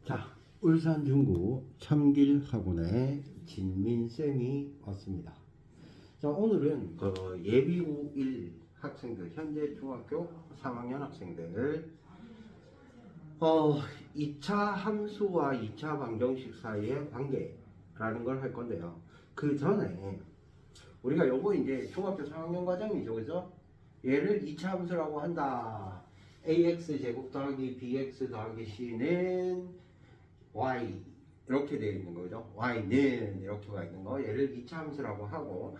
자, 울산 중구 참길학원에 진민쌤이 왔습니다. 자, 오늘은 예비고 1 학생들, 현재 중학교 3학년 학생들 2차 함수와 2차 방정식 사이의 관계라는 걸 할 건데요. 그 전에 우리가 요거 이제 중학교 3학년 과정이죠, 그죠? 얘를 2차 함수라고 한다. ax 제곱 더하기 bx 더하기 c는 y 이렇게 되어 있는 거죠. y는 이렇게 가 있는 거, 얘를 2차 함수라고 하고,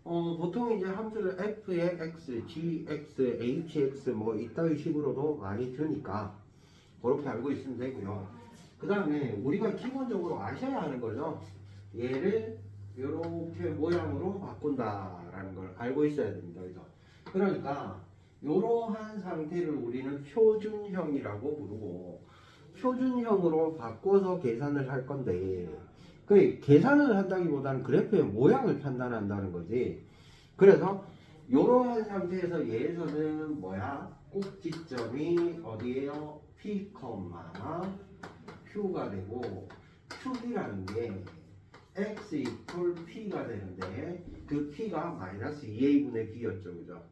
보통 이제 함수를 f의 x, gx, hx 뭐 이따위 식으로도 많이 주니까 그렇게 알고 있으면 되고요. 그 다음에 우리가 기본적으로 아셔야 하는 거죠. 얘를 이렇게 모양으로 바꾼다라는 걸 알고 있어야 됩니다. 그죠? 그러니까 이러한 상태를 우리는 표준형이라고 부르고, 표준형으로 바꿔서 계산을 할 건데, 그 계산을 한다기보다는 그래프의 모양을 판단한다는 거지. 그래서 이러한 상태에서 얘에서는 뭐야? 꼭지점이 어디에요? P, Q가 되고, Q라는 게 X 이퀄 P가 되는데, 그 P가 마이너스 2A분의 B였죠. 그죠?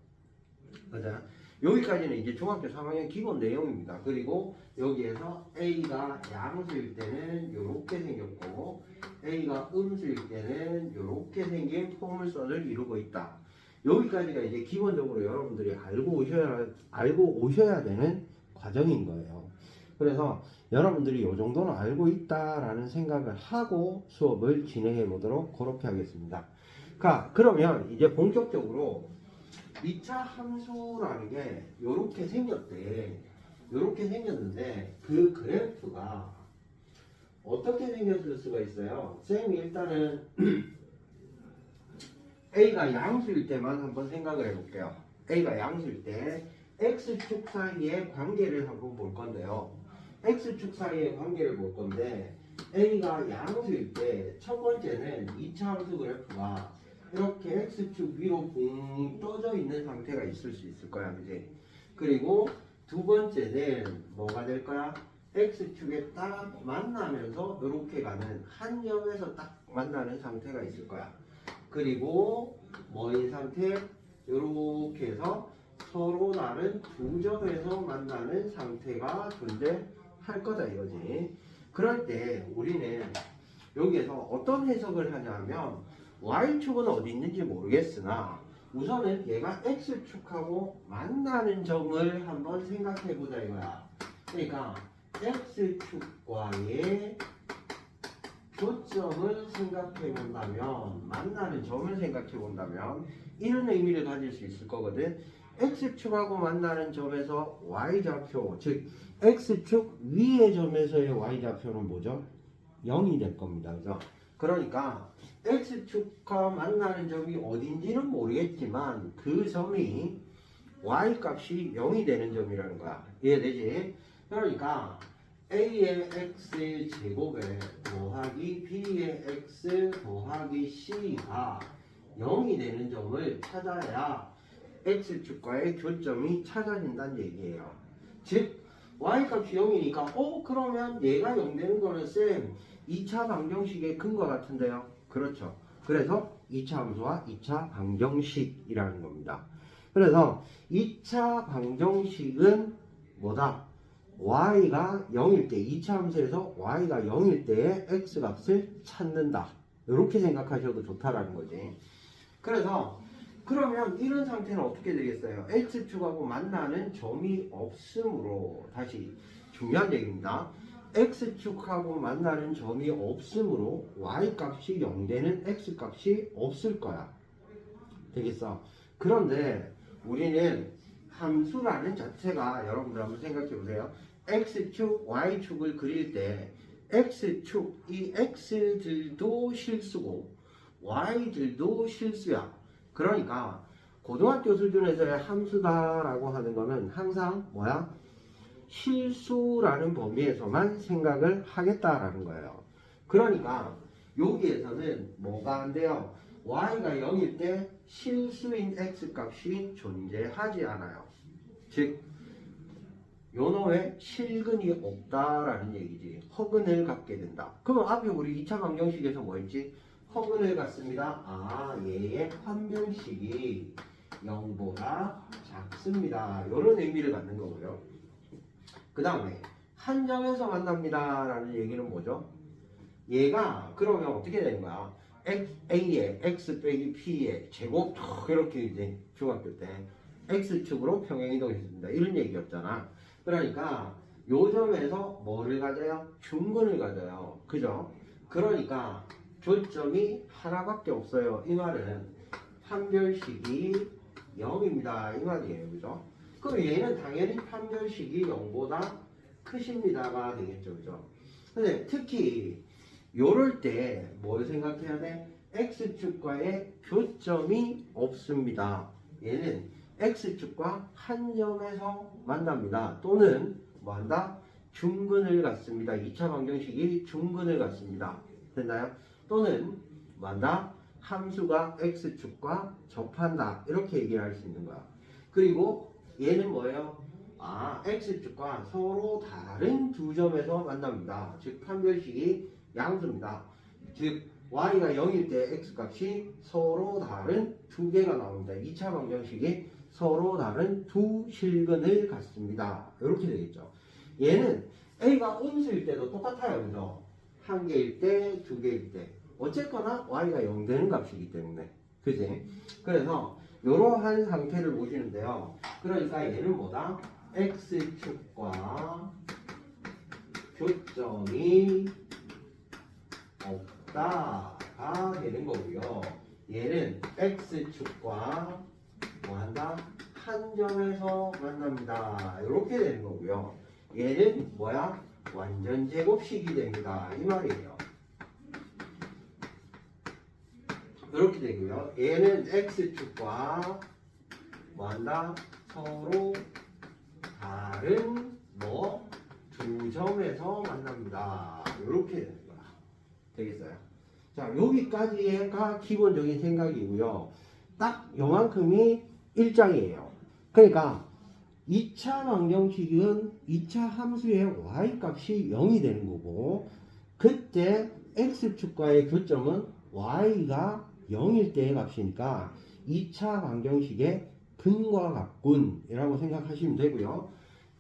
맞아. 여기까지는 이제 중학교 3학년 기본 내용입니다. 그리고 여기에서 A가 양수일 때는 이렇게 생겼고, A가 음수일 때는 이렇게 생긴 포물선을 이루고 있다. 여기까지가 이제 기본적으로 여러분들이 알고 오셔야 되는 과정인 거예요. 그래서 여러분들이 이 정도는 알고 있다라는 생각을 하고 수업을 진행해 보도록 그렇게 하겠습니다. 그러면 이제 본격적으로 2차 함수라는 게 이렇게 생겼대. 이렇게 생겼는데 그 그래프가 어떻게 생겼을 수가 있어요? 쌤이 일단은 A가 양수일 때만 한번 생각을 해볼게요. A가 양수일 때 X축 사이의 관계를 한번 볼 건데요. X축 사이의 관계를 볼 건데, A가 양수일 때 첫 번째는 2차 함수 그래프가 이렇게 X축 위로 붕 떠져 있는 상태가 있을 수 있을 거야, 그지? 그리고 두 번째는 뭐가 될 거야? X축에 딱 만나면서 이렇게 가는 한 점에서 딱 만나는 상태가 있을 거야. 그리고 뭐인 상태? 이렇게 해서 서로 다른 두 점에서 만나는 상태가 존재할 거다 이거지. 그럴 때 우리는 여기에서 어떤 해석을 하냐면, Y축은 어디 있는지 모르겠으나 우선은 얘가 X축하고 만나는 점을 한번 생각해 보자 이거야. 그러니까 X축과의 교점을 생각해 본다면, 만나는 점을 생각해 본다면 이런 의미를 가질 수 있을 거거든. X축하고 만나는 점에서 Y좌표, 즉 X축 위의 점에서의 Y좌표는 뭐죠? 0이 될 겁니다. 그죠? 그러니까 X축과 만나는 점이 어딘지는 모르겠지만 그 점이 Y값이 0이 되는 점이라는 거야. 이해되지? 그러니까 A의 X 제곱에 더하기 B의 X 더하기 C가 0이 되는 점을 찾아야 X축과의 교점이 찾아진다는 얘기예요. 즉 Y값이 0이니까 그러면 얘가 0 되는 거는 쌤 2차 방정식의 근과 같은데요. 그렇죠. 그래서 2차 함수와 2차 방정식이라는 겁니다. 그래서 2차 방정식은 뭐다? y가 0일 때, 2차 함수에서 y가 0일 때의 x값을 찾는다. 이렇게 생각하셔도 좋다라는 거지. 그래서 그러면 이런 상태는 어떻게 되겠어요? x축하고 만나는 점이 없으므로, 다시 중요한 얘기입니다. x축하고 만나는 점이 없으므로 y값이 0 되는 x값이 없을 거야. 되겠어? 그런데 우리는 함수라는 자체가, 여러분들 한번 생각해 보세요. x축, y축을 그릴 때 x축, 이 x들도 실수고 y들도 실수야. 그러니까 고등학교 수준에서의 함수다라고 하는 거는 항상 뭐야? 실수라는 범위에서만 생각을 하겠다라는 거예요. 그러니까 여기에서는 뭐가 안 돼요? y가 0일 때 실수인 x값이 존재하지 않아요. 즉 요 놈에 실근이 없다라는 얘기지. 허근을 갖게 된다. 그럼 앞에 우리 2차 방정식에서 뭐 했지? 허근을 갖습니다. 아, 얘의 판별식이 0보다 작습니다. 이런 의미를 갖는 거고요. 그 다음에 한정에서 만납니다 라는 얘기는 뭐죠? 얘가 그러면 어떻게 되는 거야? A의 X 빼기 P의 제곱 이렇게 이제 중학교 때 X축으로 평행이동했습니다. 이런 얘기였잖아. 그러니까 요 점에서 뭐를 가져요? 중근을 가져요. 그죠? 그러니까 교점이 하나밖에 없어요. 이 말은 판별식이 0입니다. 이 말이에요. 그죠? 그럼 얘는 당연히 판별식이 0보다 크십니다가 되겠죠. 그죠? 근데 특히 요럴 때 뭘 생각해야 돼? X축과의 교점이 없습니다. 얘는 X축과 한 점에서 만납니다. 또는 뭐한다? 중근을 갖습니다. 2차 방정식이 중근을 갖습니다. 됐나요? 또는 뭐한다? 함수가 X축과 접한다. 이렇게 얘기를 할 수 있는 거야. 그리고 얘는 뭐예요? 아, X축과 서로 다른 두 점에서 만납니다. 즉 판별식이 양수입니다. 즉 y가 0일 때 x값이 서로 다른 두 개가 나옵니다. 2차 방정식이 서로 다른 두 실근을 갖습니다. 이렇게 되겠죠. 얘는 a가 음수일 때도 똑같아요. 그죠? 한 개일 때, 두 개일 때. 어쨌거나 y가 0 되는 값이기 때문에. 그지? 그래서 이러한 상태를 보시는데요. 그러니까 얘는 뭐다? x축과 교점이 없다가 되는 거고요. 얘는 X축과 뭐한다? 한 점에서 만납니다. 이렇게 되는 거고요. 얘는 뭐야? 완전 제곱식이 됩니다. 이 말이에요. 이렇게 되고요. 얘는 X축과 뭐한다? 서로 다른 두 점에서 만납니다. 이렇게 되는 거야. 되겠어요? 자, 여기까지가 기본적인 생각이고요. 딱 요만큼이 1장이에요. 그러니까 2차 방정식은 2차 함수의 y값이 0이 되는 거고, 그때 x축과의 교점은 y가 0일 때의 값이니까 2차 방정식의 근과 같군이라고 생각하시면 되고요.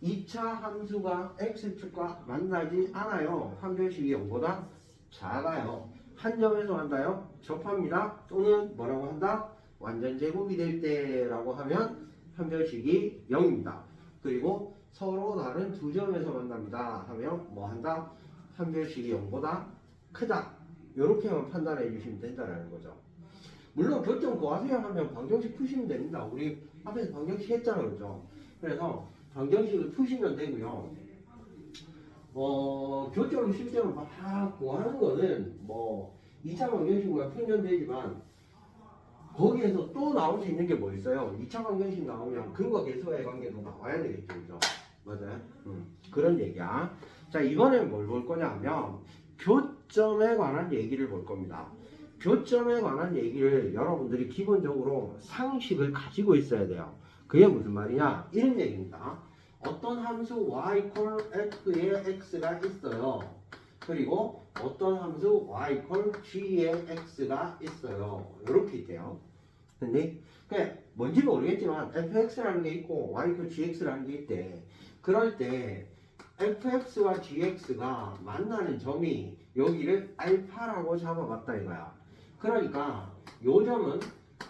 2차 함수가 x축과 만나지 않아요. 판별식이 0보다 작아요. 한 점에서 한다요? 접합니다. 또는 뭐라고 한다? 완전 제곱이 될 때라고 하면 판별식이 0입니다. 그리고 서로 다른 두 점에서 만납니다 하면 뭐 한다? 판별식이 0보다 크다. 이렇게만 판단해 주시면 된다는 거죠. 물론 교점 구하세요 하면 방정식 푸시면 됩니다. 우리 앞에서 방정식 했잖아요. 그죠? 그래서 방정식을 푸시면 되고요. 교점을 실제로 막 구하는 거는 2차 방정식과 표현되지만 거기에서 또 나올 수 있는 게 뭐 있어요? 2차 방정식 나오면 근과 계수와의 관계도 나와야 되겠죠. 그죠? 맞아요? 그런 얘기야. 자, 이번엔 뭘 볼 거냐 하면 교점에 관한 얘기를 볼 겁니다. 교점에 관한 얘기를 여러분들이 기본적으로 상식을 가지고 있어야 돼요. 그게 무슨 말이냐? 이런 얘기입니다. 어떤 함수 y f의 x가 있어요. 그리고 어떤 함수 y g의 x가 있어요. 이렇게 있대요. 근데 뭔지 모르겠지만 fx라는 게 있고 y gx라는 게 있대. 그럴 때 fx와 gx가 만나는 점이 여기를 알파라고 잡아봤다 이거야. 그러니까 요 점은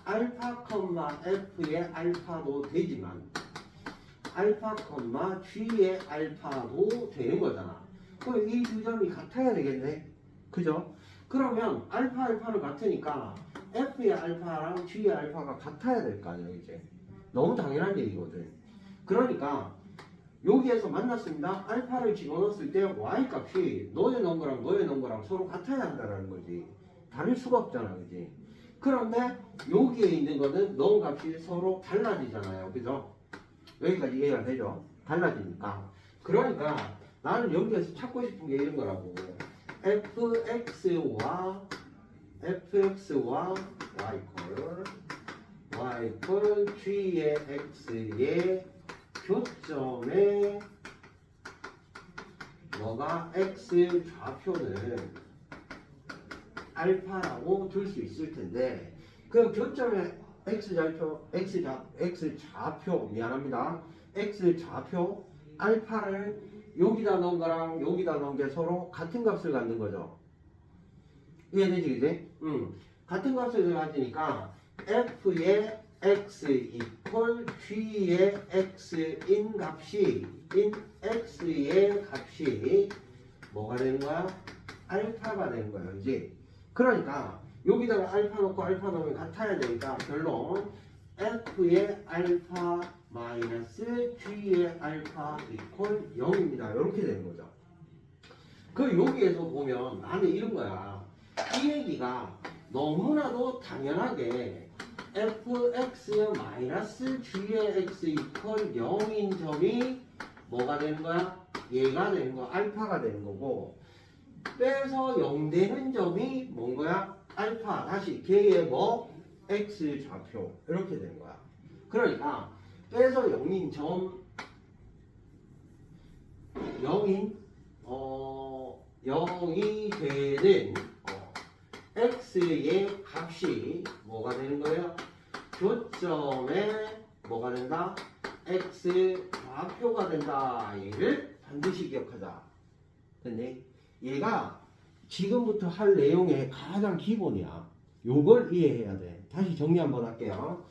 알파, f의 알파도 되지만 알파, g의 알파도 되는 거잖아. 그럼 이 두 점이 같아야 되겠네. 그죠? 그러면 알파는 같으니까 f의 알파랑 g의 알파가 같아야 될 거 아니야 이제. 너무 당연한 얘기거든. 그러니까 여기에서 만났습니다. 알파를 집어넣었을 때 y값이 너에 넣은 거랑 서로 같아야 한다는 거지. 다를 수가 없잖아. 그지? 그런데 여기에 있는 거는 넣은 값이 서로 달라지잖아요. 그죠? 여기까지 이해가 되죠? 달라지니까. 그러니까 나는 여기에서 찾고 싶은 게 이런 거라고. fx와 y g의 x의 교점의 너가 x 좌표는 알파라고 둘 수 있을 텐데 그 교점의 x 좌표 미안합니다. x 좌표 알파를 여기다 넣은 거랑 여기다 넣은 게 서로 같은 값을 갖는 거죠. 이해되지, 그지? 같은 값을 가지니까 f의 x 이퀄 g의 x인 값이 x의 값이 뭐가 되는 거야? 알파가 되는 거야, 그지? 그러니까 여기다가 알파 넣고 알파 넣으면 같아야 되니까 결론 f의 알파 마이너스 g의 알파 이퀄 0입니다. 이렇게 되는 거죠. 그 여기에서 보면 나는 이런 거야. 이 얘기가 너무나도 당연하게 fx 마이너스 g의 x 이퀄 0인 점이 뭐가 되는 거야? 얘가 되는 거, 알파가 되는 거고 빼서 0 되는 점이 뭔 거야? 알파. 다시 걔의 뭐? x 좌표. 이렇게 되는 거야. 그러니까 빼서 0인 점 0이 되는 x의 값이 뭐가 되는 거예요? 교점에 뭐가 된다? x 좌표가 된다. 얘를 반드시 기억하자. 됐니? 얘가 지금부터 할 내용의 가장 기본이야. 요걸 이해해야 돼. 다시 정리 한번 할게요.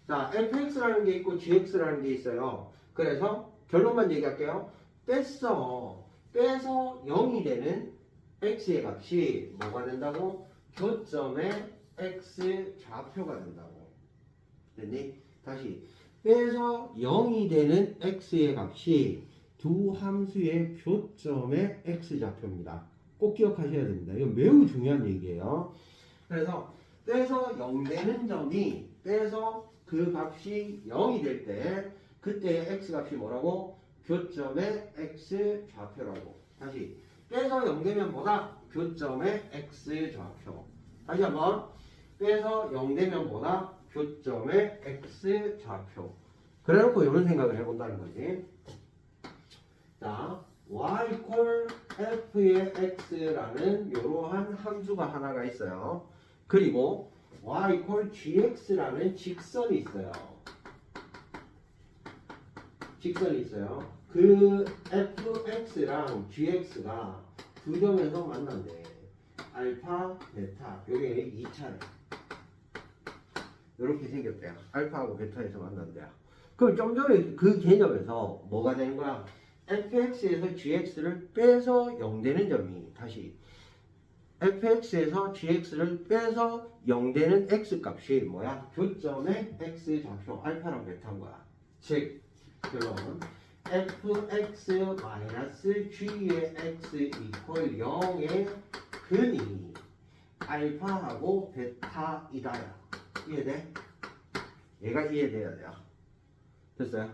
자, fx라는 게 있고 gx라는 게 있어요. 그래서 결론만 얘기할게요. 빼서 0이 되는 x의 값이 뭐가 된다고? 교점의 x 좌표가 된다고. 됐니? 다시 빼서 0이 되는 x의 값이 두 함수의 교점의 x 좌표입니다. 꼭 기억하셔야 됩니다. 이건 매우 중요한 얘기예요. 그래서 빼서 0 되는 점이 빼서 그 값이 0이 될 때 그때의 x 값이 뭐라고? 교점의 x 좌표라고. 다시 빼서 0 되면 뭐다? 교점의 x 좌표. 다시 한번 빼서 0 되면 뭐다? 교점의 x 좌표. 그래놓고 이런 생각을 해본다는 거지. 자, y equal f의 x라는 이러한 함수가 하나가 있어요. 그리고 y equal gx라는 직선이 있어요. 직선이 있어요. 그 fx랑 gx가 두 점에서 만난대. 알파, 베타. 요게 2차례. 이렇게 생겼대요. 알파하고 베타에서 만난대요. 그럼 좀 전에 그 개념에서 뭐가 되는 거야? fx에서 gx를 빼서 0 되는 점이 다시 fx에서 gx를 빼서 0 되는 x값이 뭐야? 교점의 x 좌표 알파랑 베타인 거야. 즉 결론 fx-g의 x 이퀄 0의 근이 알파하고 베타이다야. 이해돼? 얘가 이해돼야 돼요. 됐어요?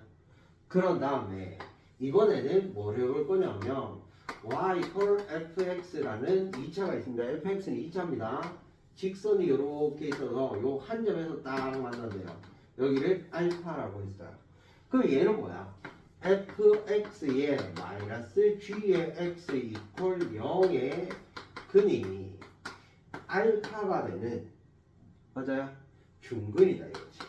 그런 다음에 이번에는 뭘 해볼 거냐면 y equal fx라는 2차가 있습니다. fx는 2차입니다. 직선이 이렇게 있어서 요 한 점에서 딱 만나세요. 여기를 알파라고 했어요. 그럼 얘는 뭐야? fx의 마이너스 g의 x 이퀄 0의 근이 알파가 되는 맞아요? 중근이다 이거지.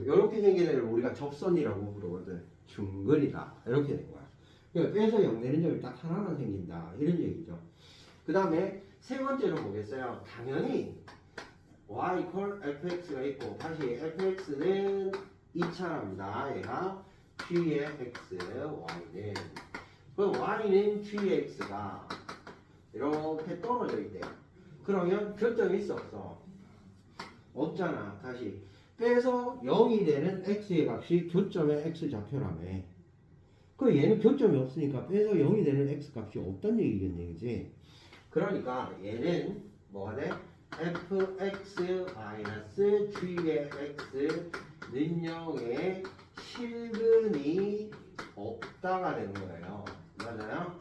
이렇게 생긴 애를 우리가 접선이라고 부르거든. 중근이다. 이렇게 된 거야. 그러니까 빼서 0 되는 점이 딱 하나만 생긴다. 이런 얘기죠. 그 다음에 세 번째로 보겠어요. 당연히 y equal fx가 있고 다시 fx는 2차랍니다. 얘가 g의 x, y는 그럼 y는 g의 x가 이렇게 떨어져 있대요. 그러면 교점이 있어 없어? 없잖아. 다시 빼서 0이 되는 x의 값이 교점의 x 좌표라며. 그 얘는 교점이 없으니까 빼서 0이 되는 x 값이 없다는 얘기겠네, 그지? 그러니까 얘는 뭐가 돼? fx-g의 x는 0의 실근이 없다가 되는 거예요. 맞아요?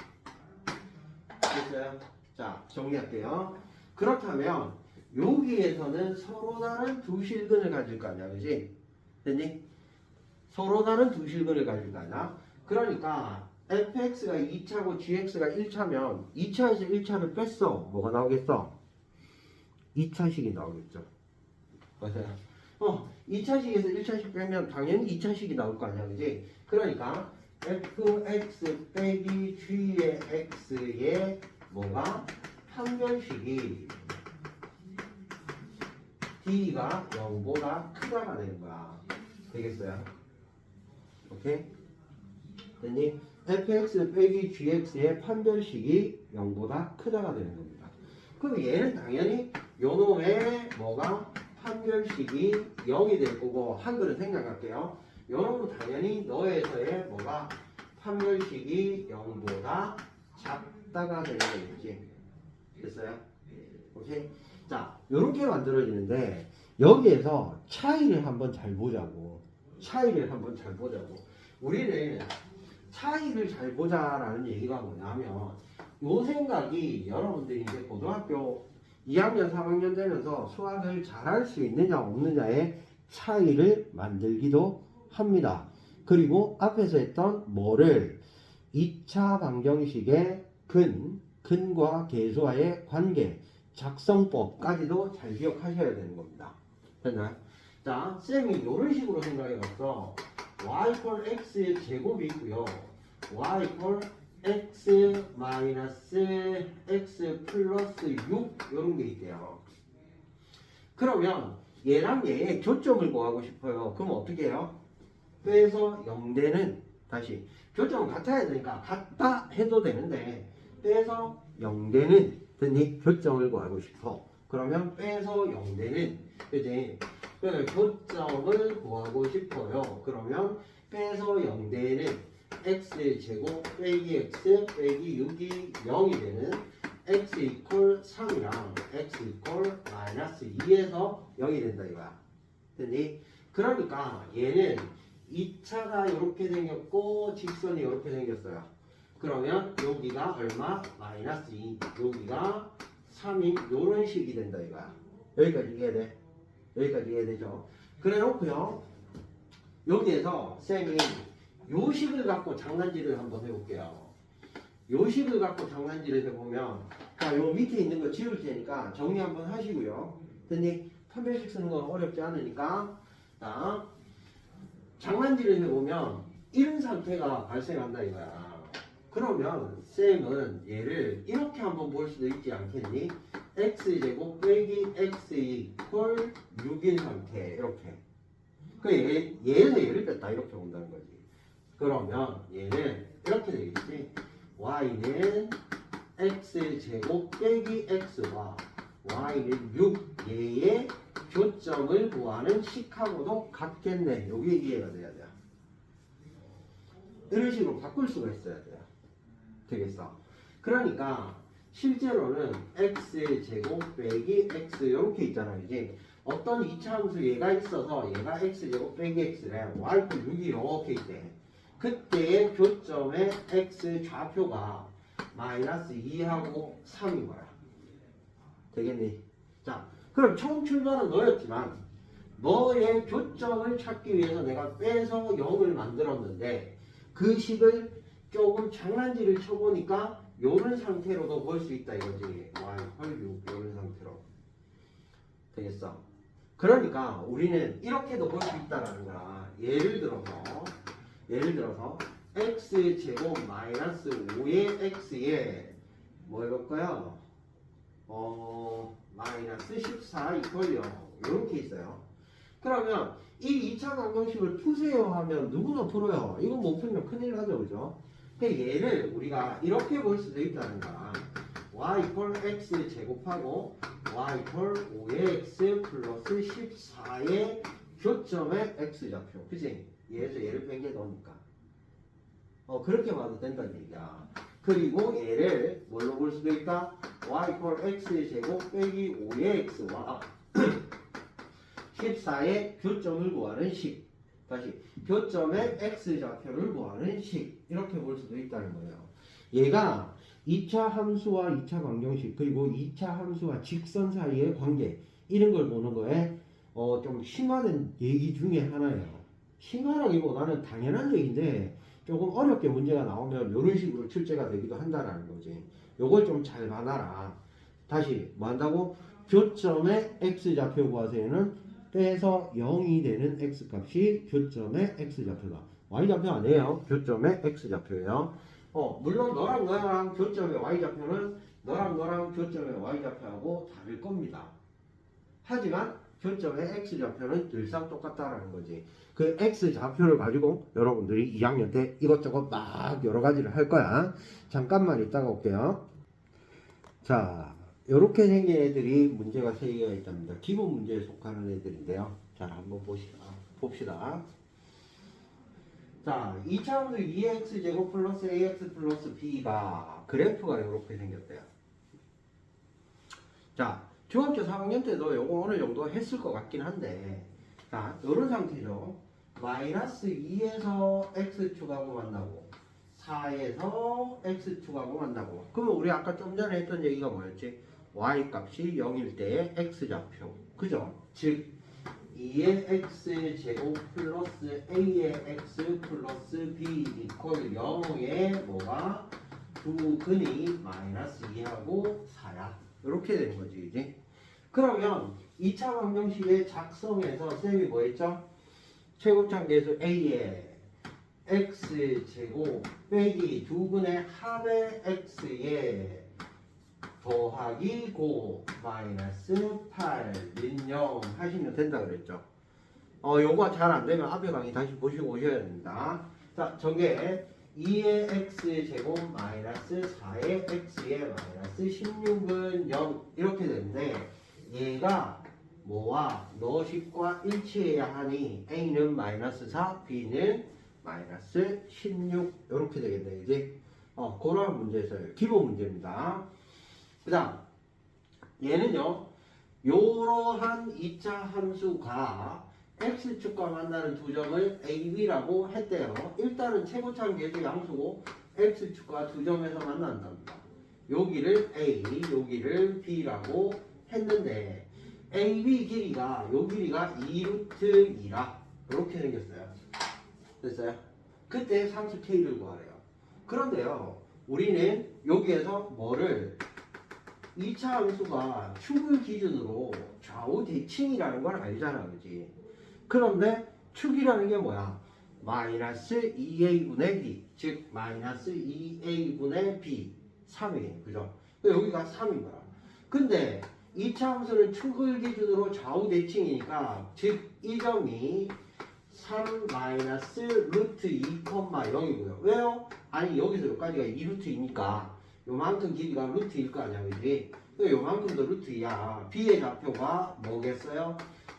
됐어요? 자, 정리할게요. 그렇다면 여기에서는 서로 다른 두 실근을 가질 거 아니야, 그지? 됐니? 서로 다른 두 실근을 가질 거 아니야? 그러니까 fx가 2차고 gx가 1차면 2차에서 1차를 뺐어. 뭐가 나오겠어? 2차식이 나오겠죠. 맞아요. 2차식에서 1차식 빼면 당연히 2차식이 나올 거 아니야, 그지? 그러니까 fx 빼기 g의 x의 뭐가? 판별식이 d가 0보다 크다가 되는 거야. 되겠어요? 오케이? 됐니? fx 빼기 gx의 판별식이 0보다 크다가 되는 겁니다. 그럼 얘는 당연히 요놈의 뭐가 판별식이 0이 될 거고, 한글은 생각할게요. 요놈은 당연히 너에서의 뭐가 판별식이 0보다 작다가 되는 거겠지. 됐어요? 오케이? 자, 요렇게 만들어지는데 여기에서 차이를 한번 잘 보자고. 차이를 한번 잘 보자고. 우리는 차이를 잘 보자라는 얘기가 뭐냐면 요 생각이 여러분들이 이제 고등학교 2학년, 3학년 되면서 수학을 잘할 수 있느냐 없느냐의 차이를 만들기도 합니다. 그리고 앞에서 했던 뭐를 2차 방정식의 근과 계수와의 관계, 작성법까지도 잘 기억하셔야 되는 겁니다. 됐나요? 자, 쌤이 이런 식으로 생각해봤어. y = x의 제곱이 있고요. y = x 마이너스 x 플러스 6 이런 게 있대요. 그러면 얘랑 얘의 교점을 구하고 싶어요. 그럼 어떻게 해요? 빼서 0되는, 다시 교점은 같아야 되니까 같다 해도 되는데 빼서 0되는 됐니? 교점을 구하고 싶어. 그러면 빼서 0되는, 그지? 그래서 교점을 구하고 싶어요. 그러면 빼서 0되는 x제곱 빼기 x 빼기 6이 0이 되는 x 이퀄 3이랑 x 이퀄 마이너스 2에서 0이 된다 이거야. 됐니? 그러니까 얘는 2차가 이렇게 생겼고 직선이 이렇게 생겼어요. 그러면 여기가 얼마? 마이너스 2. 여기가 3인 요런 식이 된다 이거야. 여기까지 이해돼? 여기까지 이해되죠? 그래 놓고요. 여기에서 쌤이 요식을 갖고 장난질을 한번 해볼게요. 요식을 갖고 장난질을 해보면, 자, 요 밑에 있는 거 지울 테니까 정리 한번 하시고요. 됐니? 판별식 쓰는 건 어렵지 않으니까. 자, 장난질을 해보면 이런 상태가 발생한다 이거야. 그러면 쌤은 얘를 이렇게 한번 볼 수도 있지 않겠니? x제곱 빼기 x 이퀄 6인 상태 이렇게. 얘에서 얘를 뺐다 이렇게 본다는 거지. 그러면 얘는 이렇게 되겠지. y는 x제곱 빼기 x와 y는 6 얘의 교점을 구하는 식하고도 같겠네. 요게 이해가 돼야 돼. 이런 식으로 바꿀 수가 있어야 돼요. 되겠어. 그러니까 실제로는 x제곱 빼기 x 이렇게 있잖아요. 이제 어떤 2차 함수 얘가 있어서 얘가 x제곱 빼기 x래. y 6이 이렇게 있대. 그때의 교점의 x 좌표가 마이너스 2하고 3인 거야. 되겠니? 자, 그럼 총 출발은 너였지만 너의 교점을 찾기 위해서 내가 빼서 0을 만들었는데 그 식을 조금 장난질을 쳐보니까 요런 상태로도 볼 수 있다 이거지. y 헐 6 요런 상태로. 되겠어? 그러니까 우리는 이렇게도 볼 수 있다라는 거야. 예를 들어서 x제곱 마이너스 5의 x에 뭐 해볼까요? 마이너스 14 이퀄 0 이렇게 있어요. 그러면 이 2차 방정식을 푸세요 하면 누구나 풀어요. 이건 못 풀면 큰일 나죠, 그죠? 얘를 우리가 이렇게 볼 수도 있다는 거야. y 이퀄 x 제곱하고 y 이퀄 5의 x 플러스 14의 교점의 x 좌표. 그치? 얘에서 얘를 뺀 게 너니까. 그렇게 봐도 된다는 얘기야. 그리고 얘를 뭘로 볼 수도 있다? y 이퀄 x 제곱 빼기 5의 x와 14의 교점을 구하는 식. 다시 교점의 x 좌표를 구하는 식. 이렇게 볼 수도 있다는 거예요. 얘가 2차 함수와 2차 방정식 그리고 2차 함수와 직선 사이의 관계 이런 걸 보는 거에 좀 심화된 얘기 중에 하나예요. 심화라기보다는 당연한 얘기인데 조금 어렵게 문제가 나오면 이런 식으로 출제가 되기도 한다라는 거지. 요걸 좀 잘 봐놔라. 다시 뭐 한다고? 교점의 x좌표 구하세요는 빼서 0이 되는 x값이 교점의 x좌표다. y좌표 아니에요. 교점의 x좌표예요. 물론 너랑 너랑 교점의 y좌표는 너랑 교점의 y좌표하고 다를 겁니다. 하지만 교점의 x좌표는 늘상 똑같다라는 거지. 그 x좌표를 가지고 여러분들이 2학년 때 이것저것 막 여러 가지를 할 거야. 잠깐만 있다가 올게요. 자, 이렇게 생긴 애들이 문제가 3개가 있답니다. 기본 문제에 속하는 애들인데요. 자, 한번 봅시다. 자, 2차함수 2x제곱 플러스 ax 플러스 b가 그래프가 이렇게 생겼대요. 자, 중학교 3학년 때도 요거 어느 정도 했을 것 같긴 한데, 자, 이런 상태죠. 마이너스 2에서 x축하고 만나고 4에서 x축하고 만나고. 그러면 우리 아까 좀 전에 했던 얘기가 뭐였지? y값이 0일 때의 x좌표, 그죠? 즉 2의 x제곱 플러스 a의 x 플러스 b 이퀄 0의 뭐가 두 근이 마이너스 2하고 4야. 이렇게 되는 거지, 이제. 그러면 2차 방정식의 작성에서 쌤이 뭐 했죠? 최고차계수 a의 x제곱 빼기 두 근의 합의 x에 더하기 고 마이너스 8는 0 하시면 된다 그랬죠. 요거 잘 안되면 앞에 강의 다시 보시고 오셔야 됩니다. 자, 저게 2의 x제곱 마이너스 4의 x의 마이너스 16은 0 이렇게 되는데, 얘가 뭐와 너식과 일치해야 하니 a는 마이너스 4, b는 마이너스 16 이렇게 되겠네, 이제. 그런 문제였어요. 기본 문제입니다. 그 다음 얘는요, 요러한 2차 함수가 x축과 만나는 두 점을 ab라고 했대요. 일단은 최고차는 계속 양수고 x축과 두 점에서 만난답니다. 여기를 a, 여기를 b라고 했는데 ab 길이가 요 길이가 2루트 2라 이렇게 생겼어요. 됐어요? 그때 상수 k를 구하래요. 그런데요, 우리는 여기에서 뭐를 2차 함수가 축을 기준으로 좌우 대칭이라는 걸 알잖아, 그지? 그런데 축이라는 게 뭐야? 마이너스 2a분의 b, 즉 마이너스 2a분의 b 3이에요, 그죠? 여기가 3인 거야. 근데 2차 함수는 축을 기준으로 좌우 대칭이니까, 즉 이 점이 3 마이너스 루트 2,0이고요. 왜요? 아니 여기서 여기까지가 2루트이니까 요만큼 길이가 루트일 거 아니야, 그지? 요만큼도 루트야. b의 좌표가 뭐겠어요?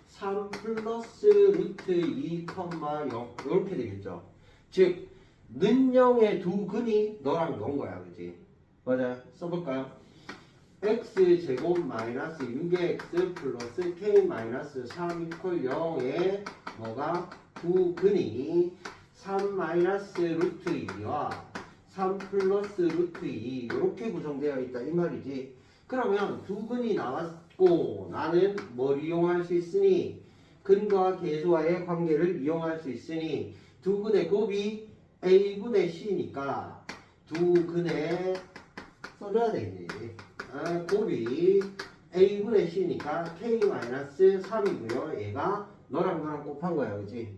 3 플러스 루트 2,0 이렇게 되겠죠. 즉 는 0의 두 근이 너랑 넣은 거야, 그지? 맞아요. 써볼까요? x제곱 마이너스 6의 x 플러스 k 마이너스 3 이퀄 0의 뭐가 두 근이 3 마이너스 루트 2와 3 플러스 루트 2 이렇게 구성되어 있다 이 말이지. 그러면 두 근이 나왔고 나는 뭘 이용할 수 있으니 근과 계수와의 관계를 이용할 수 있으니 두 근의 곱이 a분의 c니까 두 근의 써줘야 되겠지. 곱이 a분의 c니까 k-3이고요. 얘가 너랑 곱한 거야, 그지?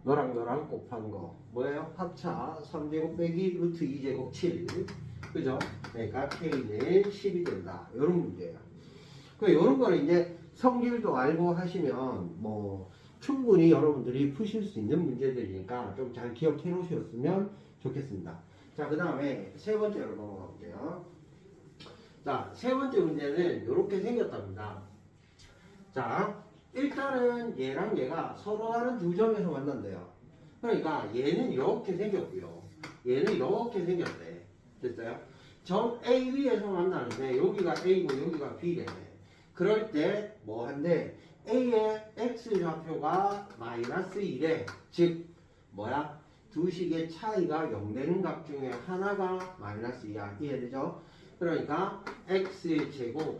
너랑 곱한 거 뭐예요? 합차 3제곱 빼기 루트 2제곱 7, 그죠? 그러니까 k는 10이 된다. 이런 문제예요. 이런 거는 이제 성질도 알고 하시면 뭐 충분히 여러분들이 푸실 수 있는 문제들이니까 좀 잘 기억해 놓으셨으면 좋겠습니다. 자, 그 다음에 세 번째로 넘어가 볼게요. 자, 세 번째 문제는 이렇게 생겼답니다. 자, 일단은 얘랑 얘가 서로 다른 두 점에서 만난대요. 그러니까 얘는 이렇게 생겼고요. 얘는 이렇게 생겼대. 됐어요? 점 A 위에서 만나는데 여기가 A고 여기가 B래. 그럴 때 뭐 한데 A의 X좌표가 마이너스 1에 즉 뭐야? 두 식의 차이가 0 되는 값 중에 하나가 마이너스 2야. 이해되죠? 그러니까 x제곱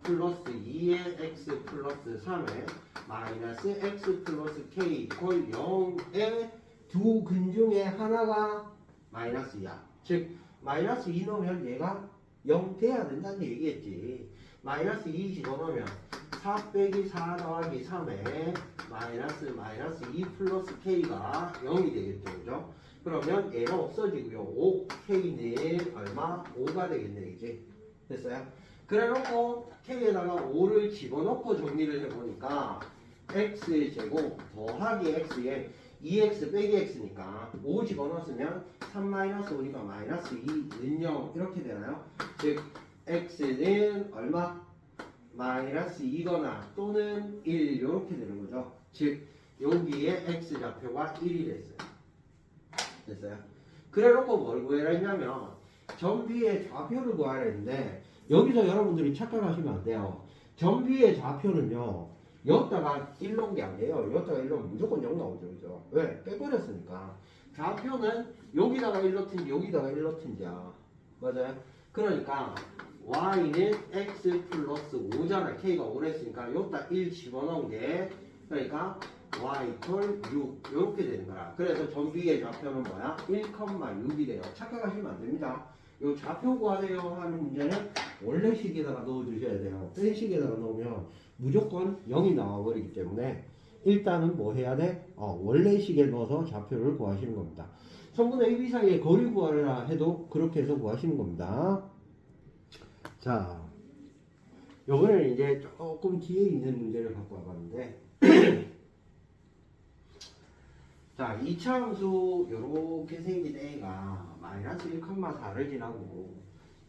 플러스 2의 x 플러스 3에 마이너스 x 플러스 k 이퀄 0의 두 근 중에 하나가 마이너스 2야. 즉 마이너스 2 넣으면 얘가 0 돼야 된다는 얘기겠지. 마이너스 2 집어넣으면 4 빼기 4 더하기 3에 마이너스 2 플러스 k가 0이 되겠죠. 그죠? 그러면 얘는 없어지고요. 5, k는 얼마? 5가 되겠네. 이제 됐어요? 그래 놓고 k에다가 5를 집어넣고 정리를 해보니까 x제곱 더하기 x에 2x 빼기 x니까 5 집어넣었으면 3 마이너스 5니까 마이너스 2는 0 이렇게 되나요? 즉 x는 얼마? 마이너스 2거나 또는 1 이렇게 되는 거죠. 즉 여기에 x 좌표가 1이 됐어요. 됐어요? 그래 놓고 뭘 구해라 했냐면 점비의 좌표를 구하라 했는데 여기서 여러분들이 착각하시면 안 돼요. 점비의 좌표는요 여기다가 1 넣은 게 아니에요. 여기다가 1 넣으면 무조건 0 나오죠. 그죠? 왜? 빼버렸으니까. 좌표는 여기다가 1 넣든지 여기다가 1 넣든지야. 맞아요? 그러니까 y는 x 플러스 5잖아. k가 5랬으니까 여기다 1 집어넣은 게 그러니까 y 콜 6 이렇게 되는 거라. 그래서 점비의 좌표는 뭐야? 1,6이 돼요. 착각하시면 안 됩니다. 요 좌표 구하세요 하는 문제는 원래 식에다가 넣어주셔야 돼요. 뺀 식에다가 넣으면 무조건 0이 나와버리기 때문에 일단은 뭐 해야 돼? 원래 식에 넣어서 좌표를 구하시는 겁니다. 성분 A, B 사이의 거리 구하라 해도 그렇게 해서 구하시는 겁니다. 자, 요번에는 이제 조금 뒤에 있는 문제를 갖고 와봤는데 자, 2차 함수 요렇게 생긴 A가 마이너스 1,4를 지나고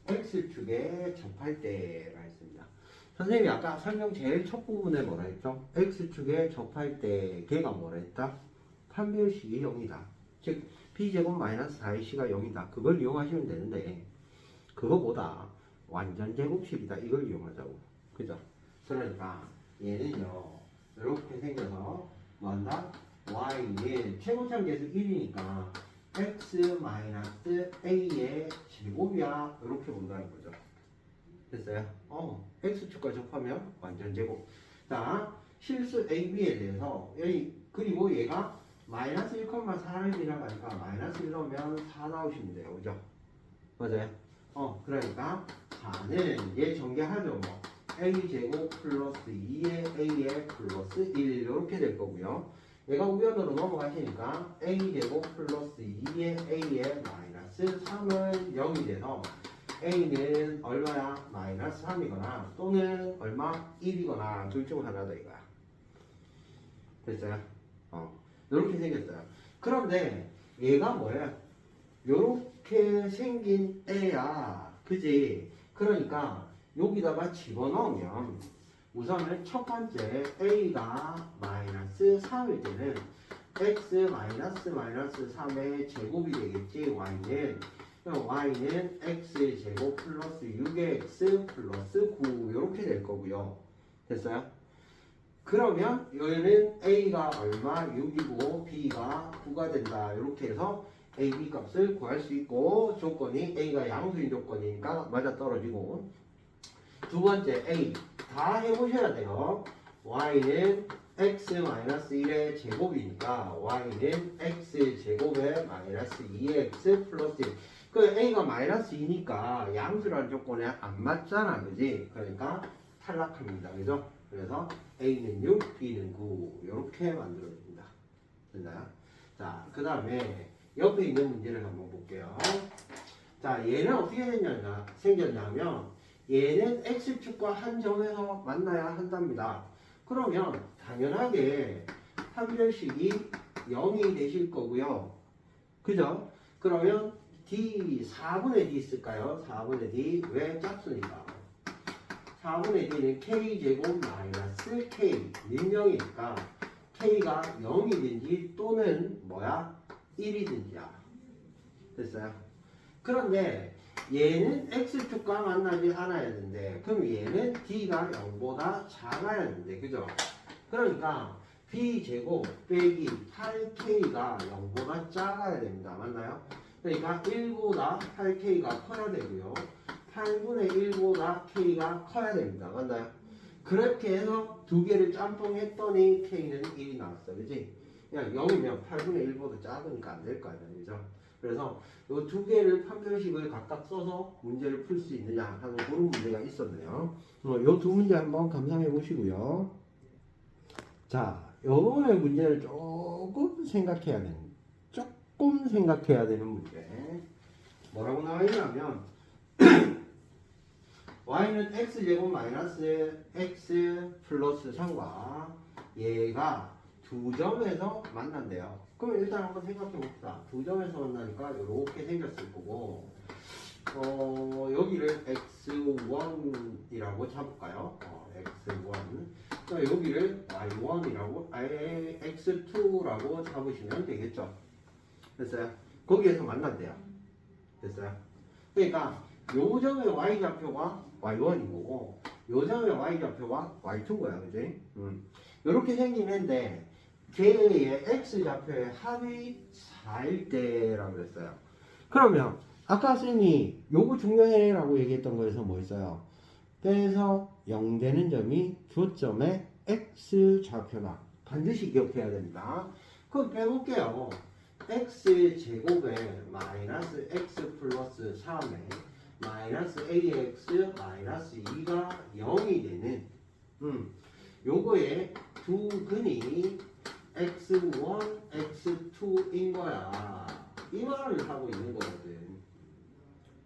X축에 접할 때라 했습니다. 선생님이 아까 설명 제일 첫 부분에 뭐라 했죠? X축에 접할 때 걔가 뭐라 했다? 판별식이 0이다. 즉 B제곱 마이너스 4C가 0이다. 그걸 이용하시면 되는데 그거보다 완전 제곱식이다. 이걸 이용하자고. 그죠? 그러니까 얘는요 이렇게 생겨서 뭐한다? y는 최고점 계수 1이니까 x 마이너스 a의 제곱이야. 이렇게 본다는 거죠. 됐어요? x축과 접하면 완전 제곱. 자, 실수 ab에 대해서 그리고 얘가 마이너스 1,4를 지나가니까 마이너스 1 넣으면 4 나오시면 돼요. 그죠? 맞아요? 그러니까 4는 얘 전개하죠. 뭐 a제곱 플러스 2의 a의 플러스 1 이렇게 될 거고요. 얘가 우변으로 넘어가시니까 a제곱 플러스 2의 a의 마이너스 3은 0이 돼서 a는 얼마야? 마이너스 3이거나 또는 얼마? 1이거나 둘 중 하나다 이거야. 됐어요? 이렇게 생겼어요. 그런데 얘가 뭐야? 요렇게 생긴 애야. 그지? 그러니까 여기다가 집어넣으면 우선은 첫 번째 a가 마이너스 3일 때는 x 마이너스 3의 제곱이 되겠지. y는 y는 x 제곱 플러스 6의 x 플러스 9 이렇게 될 거고요. 됐어요? 그러면 얘는 a가 얼마? 6이고 b가 9가 된다. 이렇게 해서 a, b 값을 구할 수 있고 조건이 a가 양수인 조건이니까 맞아떨어지고 두 번째 a 다 해보셔야 돼요. y는 x-1의 제곱이니까 y는 x제곱에 마이너스 2x 플러스 1. 그 a가 마이너스 2니까 양수라는 조건에 안 맞잖아. 그지? 그러니까 탈락합니다. 그죠? 그래서 a는 6, b는 9 이렇게 만들어집니다. 됐나요? 자, 그 다음에 옆에 있는 문제를 한번 볼게요. 자, 얘는 어떻게 생겼냐면 얘는 x축과 한 점에서 만나야 한답니다. 그러면 당연하게 판별식이 0이 되실 거고요. 그죠? 그러면 d 4분의 d 있을까요? 4분의 d 왜 짝수니까 4분의 d는 k제곱 마이너스 k는 0이니까 k가 0이든지 또는 뭐야? 1이든지야. 됐어요? 그런데 얘는 x축과 만나지 않아야 되는데 그럼 얘는 d가 0보다 작아야 되는데 그죠? 그러니까 b제곱 빼기 8k가 0보다 작아야 됩니다. 맞나요? 그러니까 1보다 8k가 커야 되고요. 8분의 1보다 k가 커야 됩니다. 맞나요? 그렇게 해서 두 개를 짬뽕했더니 k는 1이 나왔어. 그지? 그냥 0이면 8분의 1보다 작으니까 안 될 거 아니야. 그죠? 그래서 이 두 개를 판별식을 각각 써서 문제를 풀 수 있느냐 하는 그런 문제가 있었네요. 이 두 문제 한번 감상해 보시고요. 자, 요번에 문제를 조금 생각해야 되는 문제. 뭐라고 나와 있냐면 y는 x제곱 마이너스 x 플러스 3과 얘가 두 점에서 만난대요. 그럼 일단 한번 생각해 봅시다. 두 점에서 만나니까 이렇게 생겼을 거고, 여기를 x1이라고 잡을까요? x1. 여기를 y1이라고, x2라고 잡으시면 되겠죠. 됐어요? 거기에서 만난대요. 됐어요? 그러니까 요 점의 y좌표가 y1인 거고, 요 점의 y좌표가 y2인 거야. 그지? 이렇게 생긴 애인데 걔의 x좌표의 합이 4일 때라고 그랬어요. 그러면 아까 쌤이 요거 중요해라고 얘기했던 거에서 뭐 있어요? 빼서 0 되는 점이 교점의 x좌표다. 반드시 기억해야 됩니다. 그럼 빼볼게요. x제곱에 마이너스 x 플러스 3에 마이너스 ax 마이너스 2가 0이 되는 요거의 두 근이 x1, x2인 거야. 이 말을 하고 있는 거거든.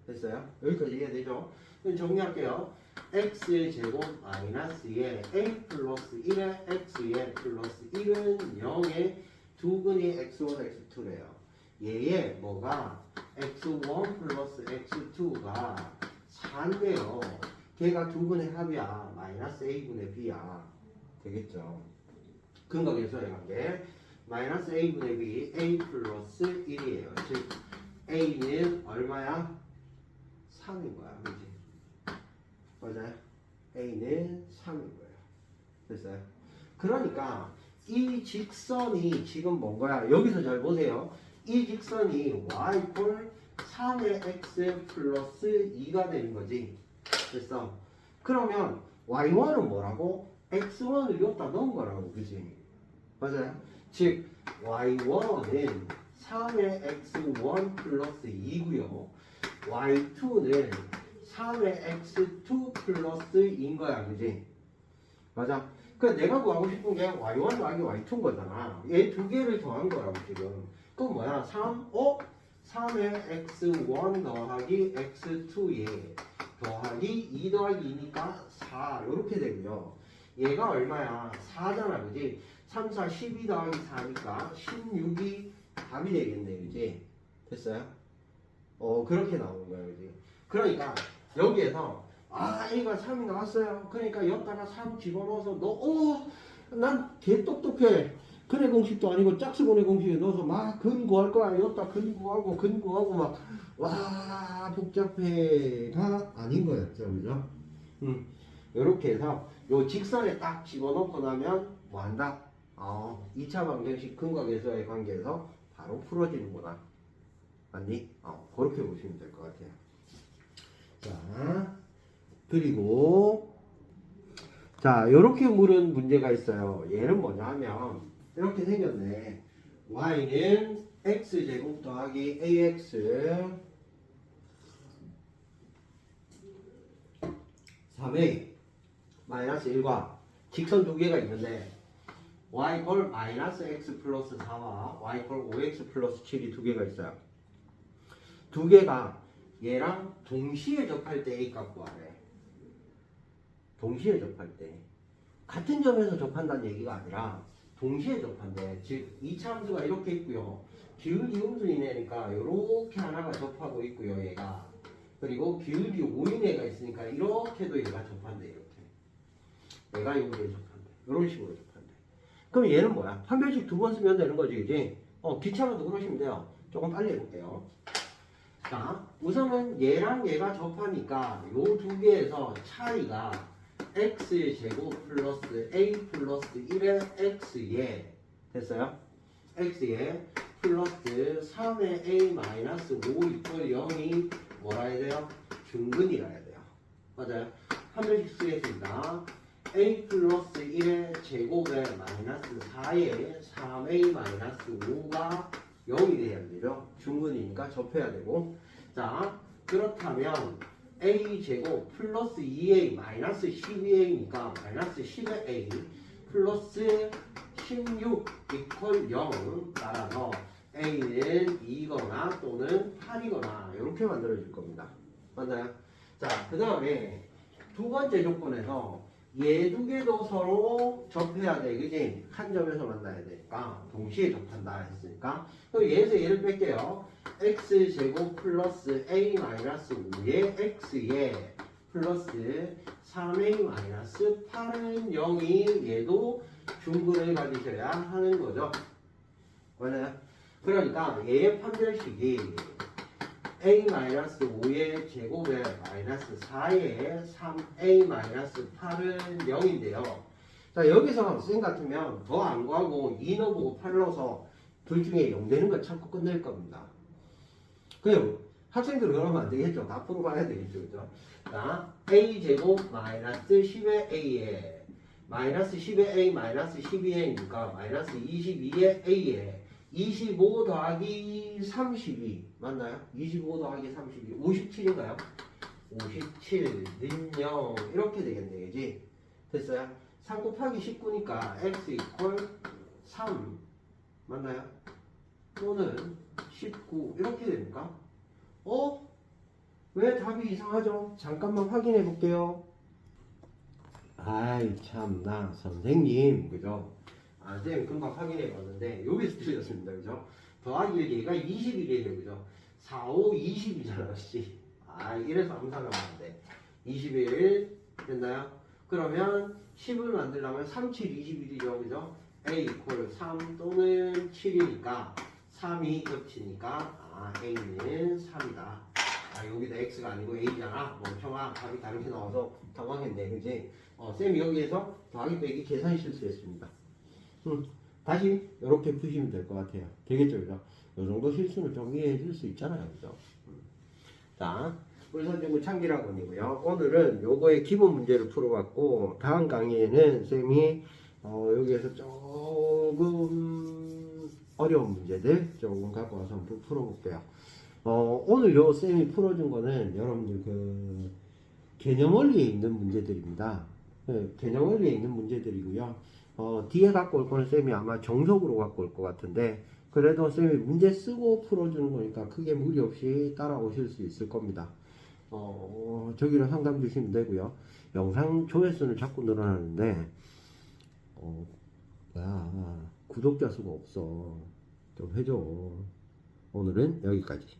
됐어요? 여기까지 이해되죠? 그럼 정리할게요. x제곱 마이너스에 a 플러스 1에 x에 플러스 1은 0에 두 근이 x1, x2래요. 얘의 뭐가 x1 플러스 x2가 4인데요. 걔가 두 근의 합이야. 마이너스 a분의 b야. 되겠죠? 근각에서의 관계 마이너스 a분의 b a 플러스 1이에요. 즉 a는 얼마야? 3인 거야. 그치? 맞아요? a는 3인 거예요. 됐어요? 그러니까 이 직선이 지금 뭔 거야? 여기서 잘 보세요. 이 직선이 y 꼴 3의 x 플러스 2가 되는 거지. 됐어? 그러면 y1은 뭐라고? x1을 여기다 넣은 거라고. 그지? 맞아요? 즉 y1은 3의 x1 플러스 2고요. y2는 3의 x2 플러스 2인 거야. 그지? 맞아? 그러니까 내가 구하고 싶은 게 y1 더하기 y2인 거잖아. 얘 두 개를 더한 거라고 지금. 그럼 뭐야? 3의 x1 더하기 x2에 더하기 2 더하기 2니까 4 이렇게 되고요. 얘가 얼마야? 4잖아. 그지? 3, 4, 12 더하기 4니까 16이 답이 되겠네. 그지? 됐어요? 그렇게 나오는 거야. 그지? 그러니까 여기에서 A가 3이 나왔어요. 그러니까 여기다가 3 집어넣어서 난 개 똑똑해. 근의 공식도 아니고 짝수근의 공식에 넣어서 막 근 구할 거야. 여기다 근 구하고 막 와 복잡해가 아닌 거였죠. 그죠? 요렇게 해서 요 직선에 딱 집어넣고 나면 뭐 한다? 2차 방정식 근각에서의 관계에서 바로 풀어지는구나. 맞니? 그렇게 보시면 될 것 같아요. 자, 그리고 자, 요렇게 물은 문제가 있어요. 얘는 뭐냐 하면 이렇게 생겼네. y는 x제곱 더하기 ax 3a 마이너스 1과 직선 두 개가 있는데 y 꼴 마이너스 x 플러스 4와 y 꼴 5x 플러스 7이 두 개가 있어요. 두 개가 얘랑 동시에 접할 때 a 값 구하래. 동시에 접할 때 같은 점에서 접한다는 얘기가 아니라 동시에 접한대. 즉 이차 함수가 이렇게 있고요. 기울기 음수이네니까 이렇게 하나가 접하고 있고요. 얘가 그리고 기울기 5인 애가 있으니까 이렇게도 얘가 접한대. 이렇게 얘가 여기에 접한대. 이런 식으로 접한대. 그럼 얘는 뭐야? 판별식 두 번 쓰면 되는 거지. 그지? 귀찮아도 그러시면 돼요. 조금 빨리 해볼게요. 자, 우선은 얘랑 얘가 접하니까 요 두 개에서 차이가 x제곱 플러스 a 플러스 1의 x에 됐어요? x에 플러스 3의 a 마이너스 5 이퀄 0이 뭐라 해야 돼요? 중근이라 해야 돼요. 맞아요? 판별식 쓰겠습니다. a 플러스 1의 제곱에 마이너스 4에 3a 마이너스 5가 0이 돼야 되죠. 중근이니까 접해야 되고. 자, 그렇다면 a제곱 플러스 2a 마이너스 12a니까 마이너스 10a 플러스 16 이퀄 0 따라서 a는 2거나 또는 8이거나 이렇게 만들어질 겁니다. 맞나요? 자, 그 다음에 두 번째 조건에서 얘 두 개도 서로 접해야 돼. 그지? 한 점에서 만나야 되니까 동시에 접한다 했으니까 그럼 얘에서 얘를 뺄게요. x제곱 플러스 a 마이너스 5의 x에 플러스 3a 마이너스 8은 0이 얘도 중근을 가지셔야 하는 거죠. 맞나요? 그러니까 얘의 판별식이 a-5의 제곱에 마이너스 4의 3a-8은 0인데요. 자, 여기서 쌤 같으면 더 안 구하고 2 넣어보고 8 넣어서 둘 중에 0 되는 거 찾고 끝낼 겁니다. 그냥 학생들은 그러면 안 되겠죠. 다 풀어봐야 되겠죠. 그죠? 자, a제곱 마이너스 10의 a에 마이너스 10의 a 마이너스 12a니까 마이너스 22의 a에 25 더하기 32 맞나요? 25 더하기 32 57인가요? 57는 0 이렇게 되겠네. 그지? 됐어요? 3 곱하기 19니까 x 이퀄 3 맞나요? 또는 19 이렇게 됩니까? 왜 답이 이상하죠? 잠깐만 확인해 볼게요. 아이 참나 선생님 그죠? 선생님 금방 확인해 봤는데 여기서 틀렸습니다. 그죠? 더하기 얘가 21이에요. 그죠? 4, 5, 20이잖아. 씨. 이래서 암산하면 안 돼. 21 됐나요? 그러면 10을 만들려면 3, 7, 21이죠. 그죠? a 이퀄 3 또는 7이니까 3이 겹치니까 a는 3이다. 여기다 x가 아니고 a잖아. 멍청아. 답이 다르게 나와서 당황했네. 그지? 쌤이 여기에서 더하기 빼기 계산 실수했습니다. 다시 이렇게 푸시면 될 것 같아요. 되겠죠? 그죠? 이 정도 실수는 좀 이해해 줄 수 있잖아요. 그죠? 자, 물선중구 창기학원이고요. 오늘은 요거의 기본 문제를 풀어봤고 다음 강의에는 쌤이 여기에서 조금 어려운 문제들 조금 갖고 와서 한번 풀어볼게요. 오늘 요 쌤이 풀어준 거는 여러분들 그 개념 원리에 있는 문제들입니다. 네, 개념 원리에 있는 문제들이고요. 뒤에 갖고 올 거는 쌤이 아마 정석으로 갖고 올 것 같은데 그래도 쌤이 문제 쓰고 풀어주는 거니까 크게 무리 없이 따라오실 수 있을 겁니다. 저기로 상담 주시면 되고요. 영상 조회수는 자꾸 늘어나는데 구독자 수가 없어. 좀 해줘. 오늘은 여기까지.